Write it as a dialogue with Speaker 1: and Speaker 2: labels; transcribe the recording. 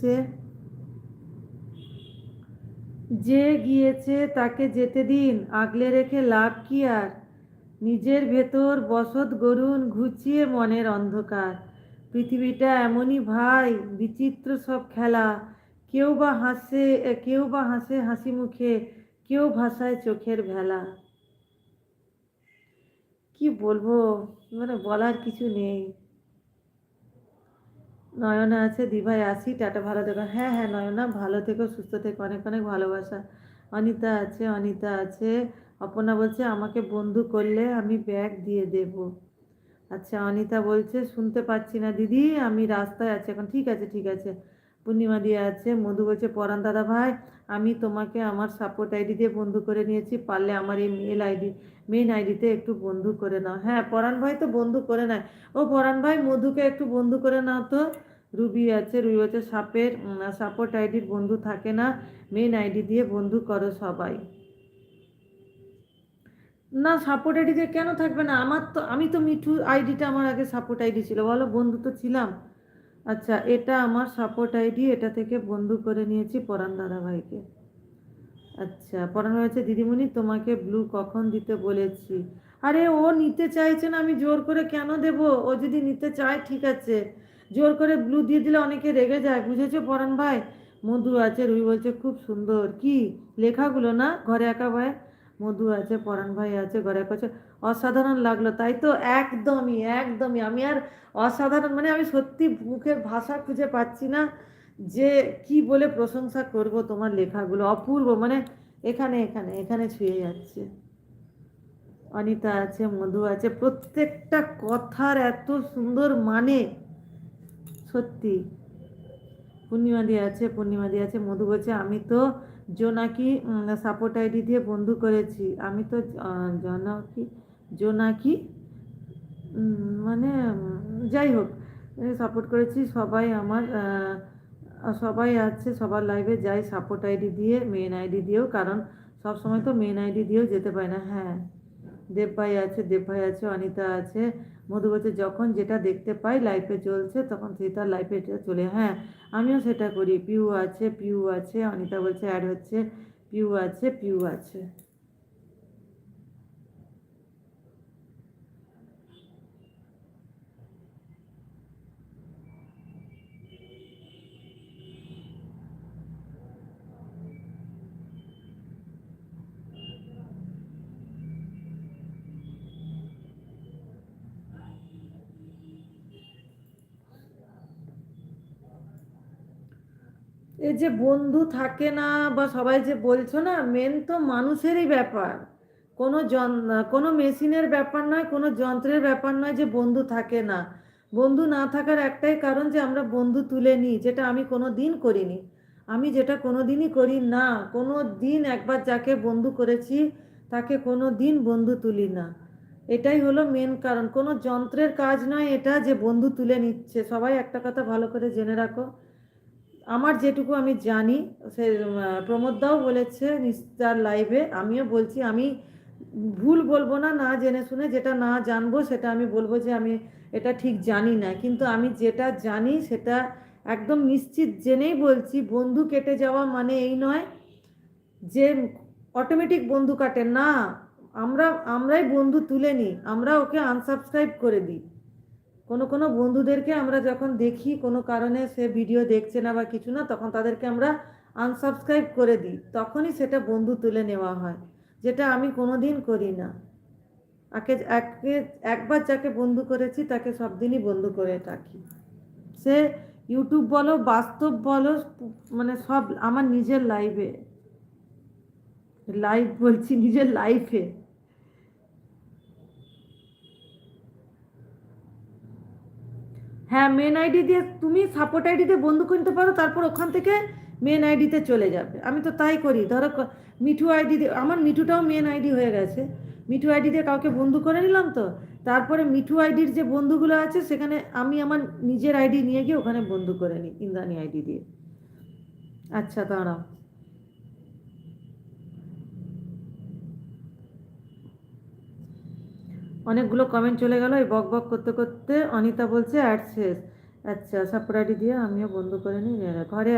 Speaker 1: যে যে গিয়েছে তাকে যেতে দিন, আগলে রেখে লাভ কি আর? নিজের ভেতর বসত গড়ুন ঘুচিয়ে মনের অন্ধকার। পৃথিবীটা এমনই ভাই, বিচিত্র সব খেলা। কেউ বা হাসে হাসি মুখে, কেউ ভাসায় চোখের ভেলা। কি বলবো, মানে বলার কিছু নেই। নয়না আছে, দিভাই আসি, টাটা, ভালো থেকো। হ্যাঁ হ্যাঁ নয়না, ভালো থেকো, সুস্থ থেকো, অনেক অনেক ভালোবাসা। অনিতা আছে। অপর্ণা বলছে আমাকে বন্ধু করলে আমি ব্যাগ দিয়ে দেব। আচ্ছা, অনিতা বলছে শুনতে পাচ্ছি না দিদি, আমি রাস্তায় আছি এখন। ঠিক আছে ঠিক আছে। পূর্ণিমা দিয়ে আছে। মধু বলছে পরান দাদা ভাই, আমি তোমাকে আমার সাপোর্ট আইডি দিয়ে বন্ধু করে নিয়েছি, পারলে আমার এই মেন আইডিতে একটু বন্ধু করে নাও। হ্যাঁ পরান ভাই তো বন্ধু করে নেয়। ও পরান ভাই, মধুকে একটু বন্ধু করে নাও তো। রুবি হচ্ছে সাপোর্ট আইডির বন্ধু থাকে না, মেন আইডি দিয়ে বন্ধু করো সবাই। না, সাপোর্ট আইডিতে কেন থাকবে না? আমি তো মিঠু আইডিটা আমার আগে সাপোর্ট আইডি ছিল, বলো, বন্ধু তো ছিলাম। আচ্ছা, এটা আমার সাপোর্ট আইডি, এটা থেকে বন্ধু করে নিয়েছি পরান দাদা ভাইকে। আচ্ছা, পরান হয়েছে দিদিমণি তোমাকে ব্লু কখন দিতে বলেছি? আরে ও নিতে চাইছে না, আমি জোর করে কেন দেব? ও যদি নিতে চায় ঠিক আছে, জোর করে ব্লু দিয়ে দিলে অনেকে রেগে যায়, বুঝেছো পরান ভাই? মধু আছে, রুই বলছে খুব সুন্দর কি লেখাগুলো না, ঘরে একা ভাই। মধু আছে, পরান ভাই আছে, ঘরে একা আছে। অসাধারণ লাগলো, তাই তো? একদমই একদমই, আমি আর অসাধারণ মানে আমি সত্যি মুখের ভাষা খুঁজে পাচ্ছি না যে কি বলে প্রশংসা করব তোমার লেখাগুলো, অপূর্ব, মানে এখানে এখানে এখানে ছুঁয়ে যাচ্ছে। অনিতা আছে, মধু আছে, প্রত্যেকটা কথার এত সুন্দর মানে, সত্যি। পূর্ণিমা দিয়ে আছে। মধু বলছে আমি তো জোনাকি সাপোর্ট আইডি দিয়ে বন্ধু করেছি। আমি তো জোনাকি জোনাকি মানে যাই হোক, সাপোর্ট করেছি। সবাই আছে, সবার লাইভে যাই সাপোর্ট আইডি দিয়ে, মেন আইডি দিয়েও, কারণ সব সময় তো মেন আইডি দিয়েও যেতে পারি না। হ্যাঁ, দেব ভাই আছে, অনিতা আছে। মধু বলছে যখন যেটা দেখতে পাই লাইফে চলছে তখন সেটা লাইফে চলে। হ্যাঁ, আমিও সেটা করি। পিউ আছে, অনিতা বলছে অ্যাড হচ্ছে। পিউ আছে। এই যে বন্ধু থাকে না বা সবাই যে বলছো না, মেন তো মানুষেরই ব্যাপার। কোনো মেশিনের ব্যাপার নয়, কোনো যন্ত্রের ব্যাপার নয় যে বন্ধু থাকে না। বন্ধু না থাকার একটাই কারণ যে আমরা বন্ধু তুলে নিই, যেটা আমি কোনো দিন করিনি। আমি যেটা কোনো দিনই করি না। কোনো দিন একবার যাকে বন্ধু করেছি তাকে কোনো দিন বন্ধু তুলি না। এটাই হলো মেন কারণ, কোনো যন্ত্রের কাজ নয় এটা যে বন্ধু তুলে নিচ্ছে। সবাই একটা কথা ভালো করে জেনে রাখো, আমার যেটুকু আমি জানি, সে প্রমোদদাও বলেছে নিস্তার লাইভে, আমিও বলছি, আমি ভুল বলবো না, না জেনে শুনে। যেটা না জানবো সেটা আমি বলবো যে আমি এটা ঠিক জানি না, কিন্তু আমি যেটা জানি সেটা একদম নিশ্চিত জেনেই বলছি। বন্ধু কেটে যাওয়া মানে এই নয় যে অটোমেটিক বন্ধু কাটে না। আমরা আমরাই বন্ধু তুলে নিই, আমরা ওকে আনসাবস্ক্রাইব করে দিই। কোনো কোনো বন্ধুদেরকে আমরা যখন দেখি কোনো কারণে সে ভিডিও দেখছে না বা কিছু না, তখন তাদেরকে আমরা আনসাবস্ক্রাইব করে দিই, তখনই সেটা বন্ধু তুলে নেওয়া হয়, যেটা আমি কোনো দিন করি না। একে একবার যাকে বন্ধু করেছি তাকে সব দিনই বন্ধু করে থাকি। সে ইউটিউব বলো, বাস্তব বলো, মানে সব আমার নিজের নিজের লাইফে। হ্যাঁ, মেন আইডি দিয়ে তুমি সাপোর্ট আইডি দিয়ে বন্ধু কিনতে পারো, তারপর ওখান থেকে মেন আইডিতে চলে যাবে। আমি তো তাই করি। ধরো মিঠু আইডি দিয়ে, আমার মিঠুটাও মেন আইডি হয়ে গেছে। মিঠু আইডি দিয়ে কাউকে বন্ধু করে নিলাম তো, তারপরে মিঠু আইডির যে বন্ধুগুলো আছে সেখানে আমি আমার নিজের আইডি নিয়ে গিয়ে ওখানে বন্ধু করে নিই ইন্দ্রাণী আইডি দিয়ে। আচ্ছা, দাঁড়াও। অনেকগুলো কমেন্ট চলে গেল এই বক বক করতে করতে। অনিতা বলছে অ্যাড শেষ। আচ্ছা সাপুরাটি দিয়ে আমিও বন্ধ করে নিই ঘরে